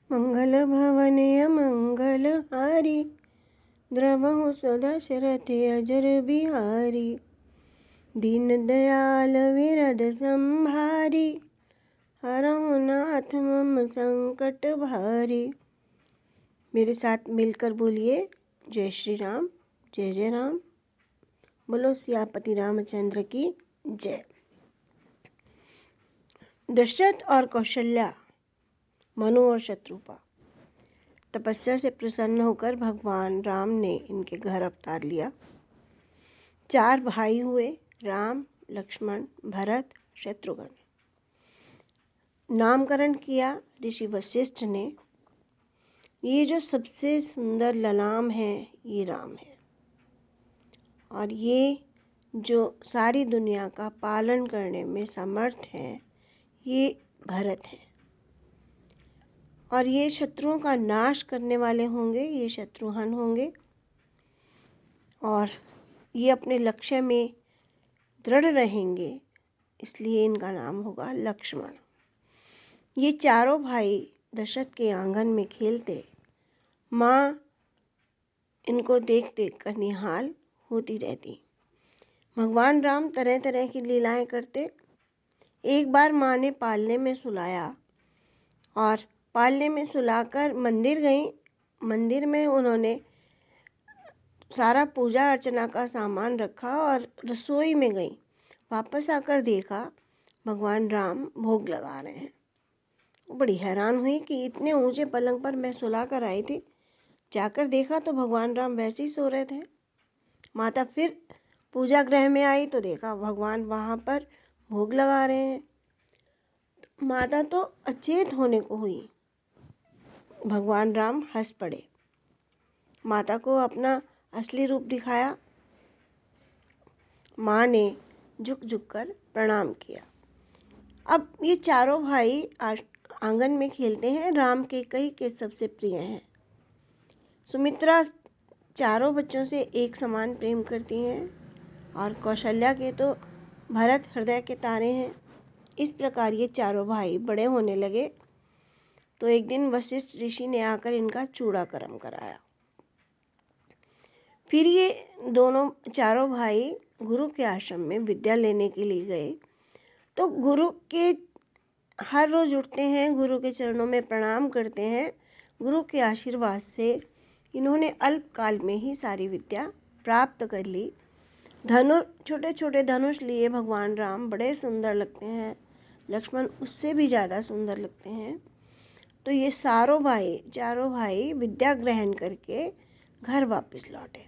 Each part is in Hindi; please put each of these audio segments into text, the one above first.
मंगल भवने मंगल हारी, द्रवहु सदशरथ अजर बिहारी। दीन दयाल विरद संभारी, हरहु नाथ मम संकट भारी। मेरे साथ मिलकर बोलिए, जय श्री राम, जय जय राम। बोलो सियापति रामचंद्र की जय। दशरथ और कौशल्या, मनु और शत्रुपा। तपस्या से प्रसन्न होकर भगवान राम ने इनके घर अवतार लिया। 4 भाई हुए, राम, लक्ष्मण, भरत, शत्रुघ्न। नामकरण किया ऋषि वशिष्ठ ने। ये जो सबसे सुंदर ललाम है ये राम है, और ये जो सारी दुनिया का पालन करने में समर्थ है ये भरत है। और ये शत्रुओं का नाश करने वाले होंगे, ये शत्रुघ्न होंगे। और ये अपने लक्ष्य में दृढ़ रहेंगे, इसलिए इनका नाम होगा लक्ष्मण। ये चारों भाई दशरथ के आंगन में खेलते, माँ इनको देख देख कर निहाल होती रहती। भगवान राम तरह तरह की लीलाएं करते। एक बार माँ ने पालने में सुलाया और पालने में सुलाकर मंदिर गई। मंदिर में उन्होंने सारा पूजा अर्चना का सामान रखा और रसोई में गई। वापस आकर देखा भगवान राम भोग लगा रहे हैं। वो बड़ी हैरान हुई कि इतने ऊंचे पलंग पर मैं सुला कर आई थी, जाकर देखा तो भगवान राम वैसे ही सो रहे थे। माता फिर पूजा गृह में आई तो देखा भगवान वहाँ पर भोग लगा रहे हैं। माता तो अचेत होने को हुई। भगवान राम हंस पड़े, माता को अपना असली रूप दिखाया। माँ ने झुक झुक कर प्रणाम किया। अब ये चारों भाई आंगन में खेलते हैं। राम कैकेयी के सबसे प्रिय हैं। सुमित्रा चारों बच्चों से एक समान प्रेम करती हैं, और कौशल्या के तो भरत हृदय के तारे हैं। इस प्रकार ये चारों भाई बड़े होने लगे तो एक दिन वशिष्ठ ऋषि ने आकर इनका चूड़ाकर्म कराया। फिर ये दोनों चारों भाई गुरु के आश्रम में विद्या लेने के लिए गए। तो गुरु के हर रोज उठते हैं, गुरु के चरणों में प्रणाम करते हैं। गुरु के आशीर्वाद से इन्होंने अल्पकाल में ही सारी विद्या प्राप्त कर ली। छोटे छोटे धनुष लिए भगवान राम बड़े सुंदर लगते हैं। लक्ष्मण उससे भी ज़्यादा सुंदर लगते हैं। तो ये चारों भाई विद्या ग्रहण करके घर वापस लौटे।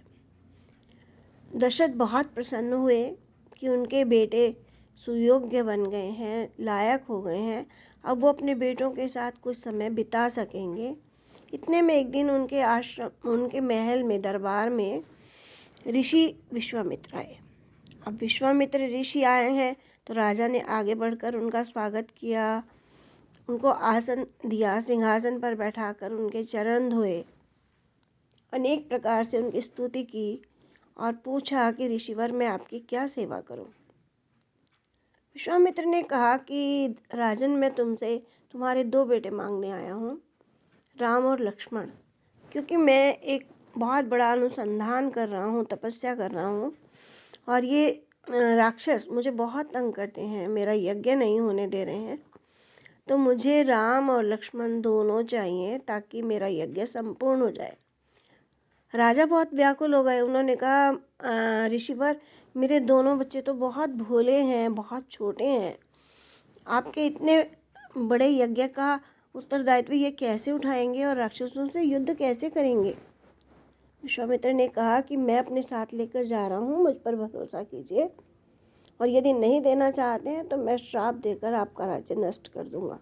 दशरथ बहुत प्रसन्न हुए कि उनके बेटे सुयोग्य बन गए हैं, लायक हो गए हैं। अब वो अपने बेटों के साथ कुछ समय बिता सकेंगे। इतने में एक दिन उनके महल में, दरबार में ऋषि विश्वामित्र आए। अब विश्वामित्र ऋषि आए हैं तो राजा ने आगे बढ़कर उनका स्वागत किया, उनको आसन दिया, सिंहासन पर बैठाकर उनके चरण धोए, अनेक प्रकार से उनकी स्तुति की और पूछा कि ऋषिवर मैं आपकी क्या सेवा करूं। विश्वामित्र ने कहा कि राजन, मैं तुमसे तुम्हारे 2 बेटे मांगने आया हूं, राम और लक्ष्मण। क्योंकि मैं एक बहुत बड़ा अनुसंधान कर रहा हूं, तपस्या कर रहा हूं, और ये राक्षस मुझे बहुत तंग करते हैं, मेरा यज्ञ नहीं होने दे रहे हैं। तो मुझे राम और लक्ष्मण दोनों चाहिए ताकि मेरा यज्ञ संपूर्ण हो जाए। राजा बहुत व्याकुल हो गए। उन्होंने कहा, ऋषिवर, मेरे दोनों बच्चे तो बहुत भोले हैं, बहुत छोटे हैं, आपके इतने बड़े यज्ञ का उत्तरदायित्व ये कैसे उठाएंगे और राक्षसों से युद्ध कैसे करेंगे। विश्वामित्र ने कहा कि मैं अपने साथ लेकर जा रहा हूँ, मुझ पर भरोसा कीजिए, और यदि नहीं देना चाहते हैं तो मैं श्राप देकर आपका राज्य नष्ट कर दूंगा।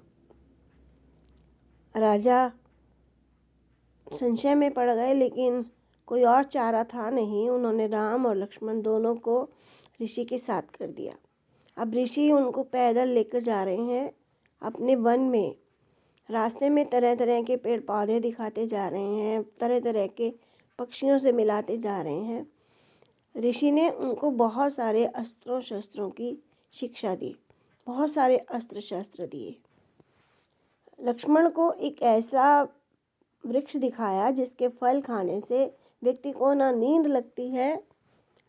राजा संशय में पड़ गए, लेकिन कोई और चारा था नहीं। उन्होंने राम और लक्ष्मण दोनों को ऋषि के साथ कर दिया। अब ऋषि उनको पैदल लेकर जा रहे हैं अपने वन में। रास्ते में तरह तरह के पेड़ पौधे दिखाते जा रहे हैं, तरह तरह के पक्षियों से मिलाते जा रहे हैं। ऋषि ने उनको बहुत सारे अस्त्रों शस्त्रों की शिक्षा दी, बहुत सारे अस्त्र शस्त्र दिए। लक्ष्मण को एक ऐसा वृक्ष दिखाया जिसके फल खाने से व्यक्ति को ना नींद लगती है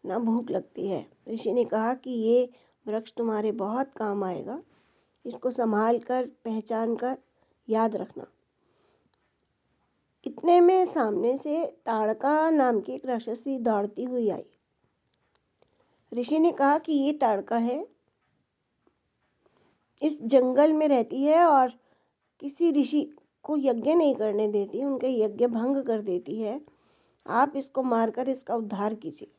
ना भूख लगती है। ऋषि ने कहा कि ये वृक्ष तुम्हारे बहुत काम आएगा, इसको संभाल कर पहचान कर याद रखना। इतने में सामने से ताड़का नाम की एक राक्षसी दौड़ती हुई आई। ऋषि ने कहा कि ये ताड़का है, इस जंगल में रहती है और किसी ऋषि को यज्ञ नहीं करने देती, उनके यज्ञ भंग कर देती है। आप इसको मारकर इसका उद्धार कीजिए।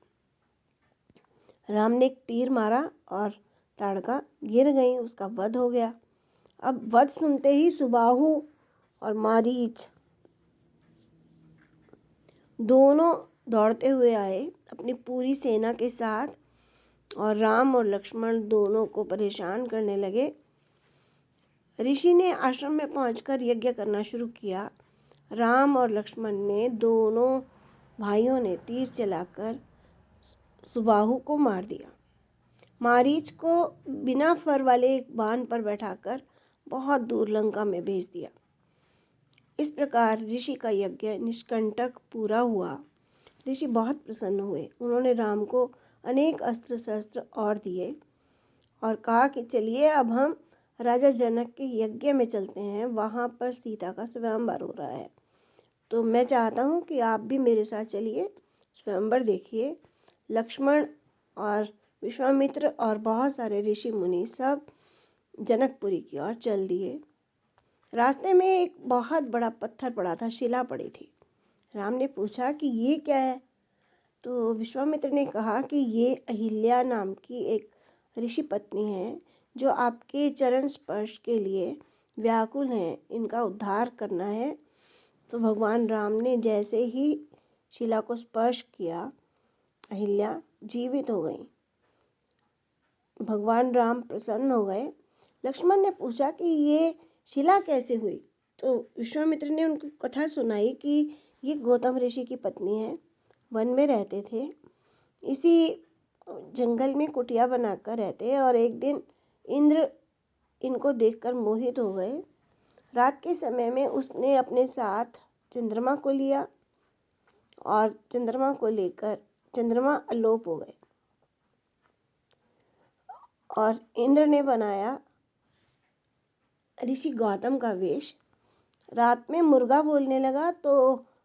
राम ने एक तीर मारा और ताड़का गिर गई, उसका वध हो गया। अब वध सुनते ही सुबाहु और मारीच दोनों दौड़ते हुए आए अपनी पूरी सेना के साथ, और राम और लक्ष्मण दोनों को परेशान करने लगे। ऋषि ने आश्रम में पहुंचकर यज्ञ करना शुरू किया। राम और लक्ष्मण ने दोनों भाइयों ने तीर चलाकर सुबाहु को मार दिया। मारीच को बिना फर वाले एक बाण पर बैठाकर बहुत दूर लंका में भेज दिया। इस प्रकार ऋषि का यज्ञ निष्कंटक पूरा हुआ। ऋषि बहुत प्रसन्न हुए। उन्होंने राम को अनेक अस्त्र शस्त्र और दिए और कहा कि चलिए अब हम राजा जनक के यज्ञ में चलते हैं, वहाँ पर सीता का स्वयंवर हो रहा है, तो मैं चाहता हूँ कि आप भी मेरे साथ चलिए, स्वयंवर देखिए। लक्ष्मण और विश्वामित्र और बहुत सारे ऋषि मुनि सब जनकपुरी की ओर चल दिए। रास्ते में एक बहुत बड़ा पत्थर पड़ा था, शिला पड़ी थी। राम ने पूछा कि ये क्या है? तो विश्वामित्र ने कहा कि ये अहिल्या नाम की एक ऋषि पत्नी है जो आपके चरण स्पर्श के लिए व्याकुल हैं, इनका उद्धार करना है। तो भगवान राम ने जैसे ही शिला को स्पर्श किया, अहिल्या जीवित हो गई। भगवान राम प्रसन्न हो गए। लक्ष्मण ने पूछा कि ये शिला कैसे हुई? तो विश्वामित्र ने उनको कथा सुनाई कि ये गौतम ऋषि की पत्नी है, वन में रहते थे, इसी जंगल में कुटिया बनाकर रहते, और एक दिन इंद्र इनको देखकर मोहित हो गए। रात के समय में उसने अपने साथ चंद्रमा को लिया और चंद्रमा को लेकर चंद्रमा अलोप हो गए और इंद्र ने बनाया ऋषि गौतम का वेश। रात में मुर्गा बोलने लगा तो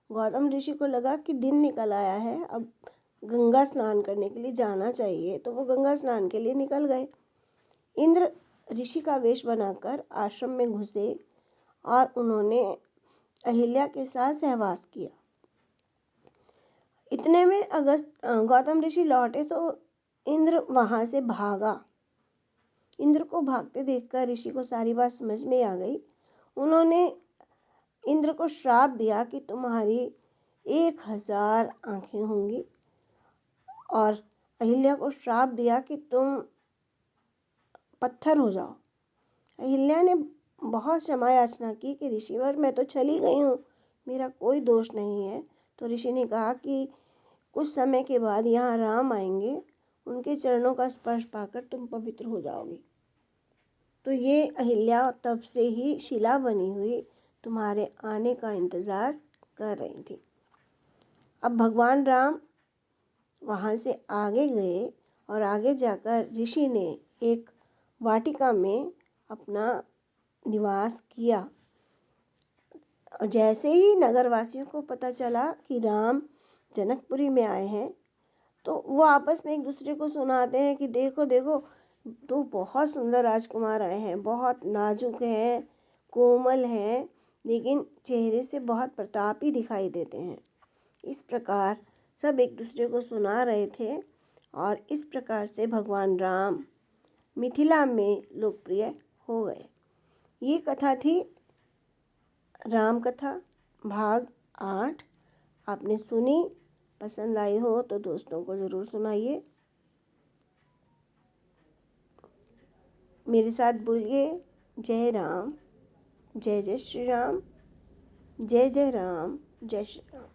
गौतम ऋषि को लगा कि दिन निकल आया है, अब गंगा स्नान करने के लिए जाना चाहिए, तो वो गंगा स्नान के लिए निकल गए। इंद्र ऋषि का वेश बनाकर आश्रम में घुसे और उन्होंने अहिल्या के साथ सहवास किया। इतने में गौतम ऋषि लौटे तो इंद्र वहां से भागा। इंद्र को भागते देखकर ऋषि को सारी बात समझ में आ गई। उन्होंने इंद्र को श्राप दिया कि तुम्हारी 1000 आंखें होंगी, और अहिल्या को श्राप दिया कि तुम पत्थर हो जाओ। अहिल्या ने बहुत क्षमा याचना की कि ऋषिवर मैं तो चली गई हूँ, मेरा कोई दोष नहीं है। तो ऋषि ने कहा कि कुछ समय के बाद यहाँ राम आएंगे, उनके चरणों का स्पर्श पाकर तुम पवित्र हो जाओगी। तो ये अहिल्या तब से ही शिला बनी हुई तुम्हारे आने का इंतज़ार कर रही थी। अब भगवान राम वहाँ से आगे गए और आगे जाकर ऋषि ने एक वाटिका में अपना निवास किया। और जैसे ही नगरवासियों को पता चला कि राम जनकपुरी में आए हैं, तो वो आपस में एक दूसरे को सुनाते हैं कि देखो देखो, तो बहुत सुंदर राजकुमार आए हैं, बहुत नाजुक हैं, कोमल हैं, लेकिन चेहरे से बहुत प्रतापी दिखाई देते हैं। इस प्रकार सब एक दूसरे को सुना रहे थे और इस प्रकार से भगवान राम मिथिला में लोकप्रिय हो गए। ये कथा थी राम कथा भाग 8। आपने सुनी, पसंद आई हो तो दोस्तों को ज़रूर सुनाइए। मेरे साथ बोलिए जय राम, जय जय श्री राम, जय जय राम, जय श्री राम।